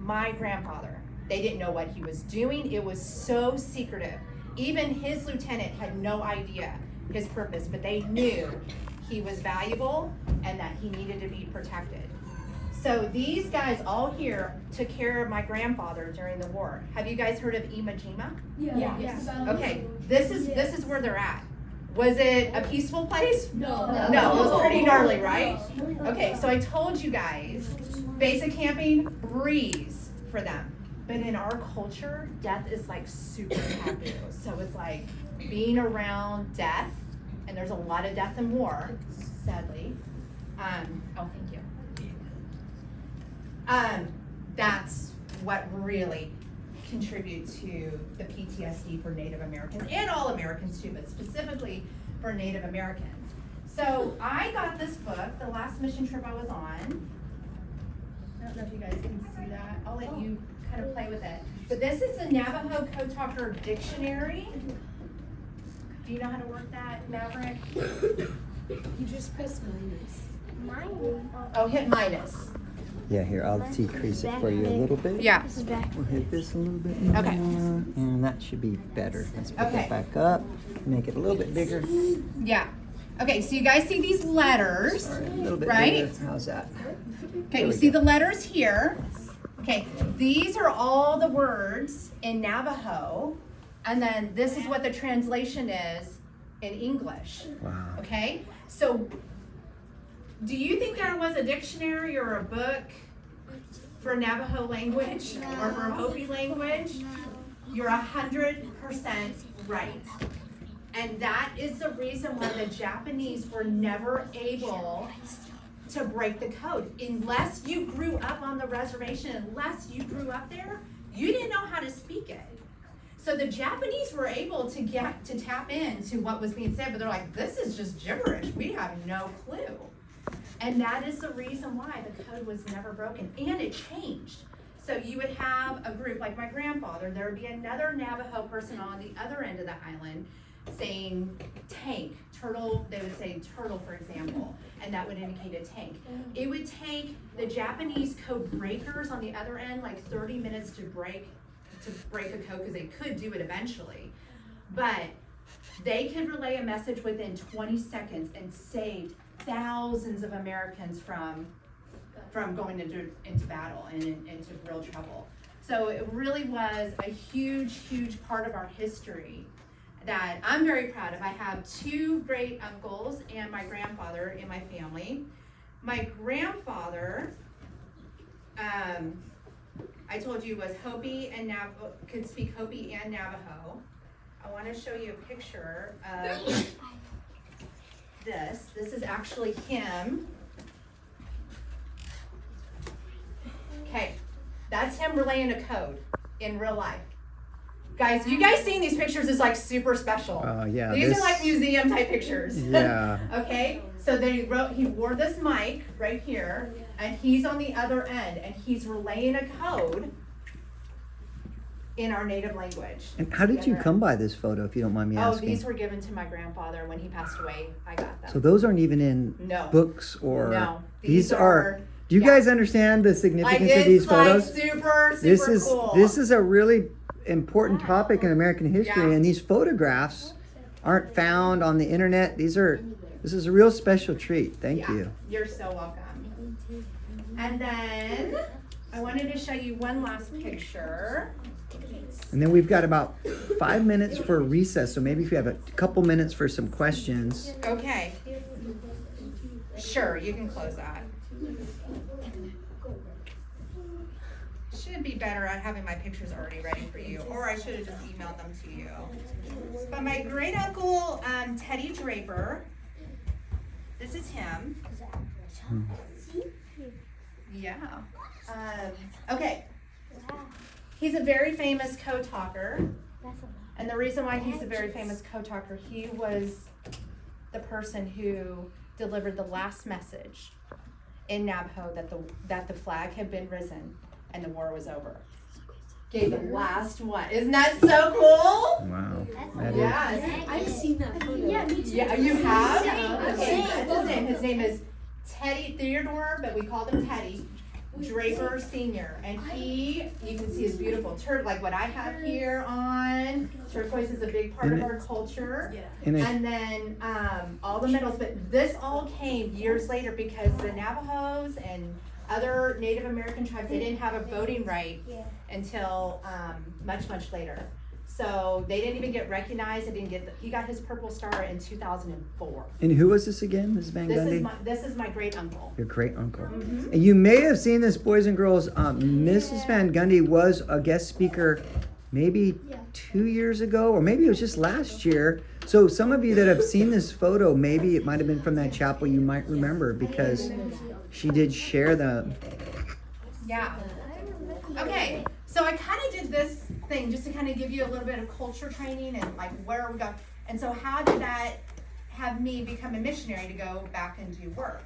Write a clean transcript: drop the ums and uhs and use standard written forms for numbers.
my grandfather. They didn't know what he was doing. It was so secretive. Even his lieutenant had no idea his purpose, but they knew he was valuable and that he needed to be protected. So these guys all here took care of my grandfather during the war. Have you guys heard of Iwo Jima? Yeah. Yes. Okay, this is where they're at. Was it a peaceful place? No. No, it was pretty gnarly, right? Okay, so I told you guys, basic camping, breeze for them. But in our culture, death is like super taboo. So it's like being around death, and there's a lot of death in war, sadly. Oh, thank you. That's what really contribute to the PTSD for Native Americans and all Americans too, but specifically for Native Americans. So I got this book the last mission trip I was on. I don't know if you guys can see that. I'll let you kind of play with it. But this is the Navajo Code Talker Dictionary. Do you know how to work that, Maverick? You just press minus. Oh, hit minus. Yeah, here, I'll decrease it for you a little bit. Yeah. We'll hit this a little bit more. Okay. And that should be better. Let's put Okay. that back up. Make it a little bit bigger. Yeah. Okay, so you guys see these letters, All right, a little bit right? bigger. How's that? Okay, There you we see go. the letters here. Okay, these are all the words in Navajo, and then this is what the translation is in English. Wow. Okay, so do you think there was a dictionary or a book for Navajo language or for Hopi language? You're 100% right. And that is the reason why the Japanese were never able to break the code. Unless you grew up on the reservation, unless you grew up there, you didn't know how to speak it. So the Japanese were able to get to tap into what was being said, but they're like, this is just gibberish. We have no clue. And that is the reason why the code was never broken. And it changed. So you would have a group like my grandfather, there would be another Navajo person on the other end of the island saying tank, turtle, they would say turtle, for example, and that would indicate a tank. It would take the Japanese code breakers on the other end like 30 minutes to break a code, because they could do it eventually. But they could relay a message within 20 seconds and saved thousands of Americans from going into battle and into real trouble. So it really was a huge, huge part of our history that I'm very proud of. I have two great uncles and my grandfather in my family. My grandfather, I told you, was Hopi and Navajo, could speak Hopi and Navajo. I want to show you a picture of this. This is actually him. Okay, that's him relaying a code in real life. Guys, you guys seeing these pictures is like super special. Yeah. These are like museum type pictures. Yeah. Okay, so he wore this mic right here, and he's on the other end, and he's relaying a code in our native language. And how did you come by this photo, if you don't mind me Oh, asking? these were given to my grandfather when he passed away. I got them. So those aren't even in No. books or... No. These are... Do you yeah. guys understand the significance of these photos? Like super cool. This is a really important topic in American history, Yeah. and these photographs aren't found on the internet. This is a real special treat. Thank you. You're so welcome. And then I wanted to show you one last picture. And then we've got about 5 minutes for recess, so maybe if you have a couple minutes for some questions. Okay. Sure, you can close that. Should be better at having my pictures already ready for you, or I should have just emailed them to you. But my great uncle, Teddy Draper, this is him. Yeah. Okay. He's a very famous code talker. And the reason why he's a very famous code talker, he was the person who delivered the last message in Navajo that the flag had been risen and the war was over. Gave the last one. Isn't that so cool? Wow. That is. Yes. I've seen that photo. Yeah, me too. Yeah, you have? Yeah. Okay, that's his name. His name is Teddy Theodore, but we called him Teddy. Draper Senior, and you can see his beautiful like what I have here on. Turquoise is a big part of our culture. And And then all the medals, but this all came years later because the Navajos and other Native American tribes, they didn't have a voting right until much later. So they didn't even get recognized. He got his Purple Star in 2004. And who was this again, Ms. VanGundy? This is my great uncle. Your great uncle. Mm-hmm. And you may have seen this, boys and girls. Mrs. VanGundy was a guest speaker maybe 2 years ago, or maybe it was just last year. So some of you that have seen this photo, maybe it might have been from that chapel, you might remember, because she did share the. Yeah. Okay, so I kind of did this thing just to kind of give you a little bit of culture training and like where we go. And so how did that have me become a missionary to go back and do work?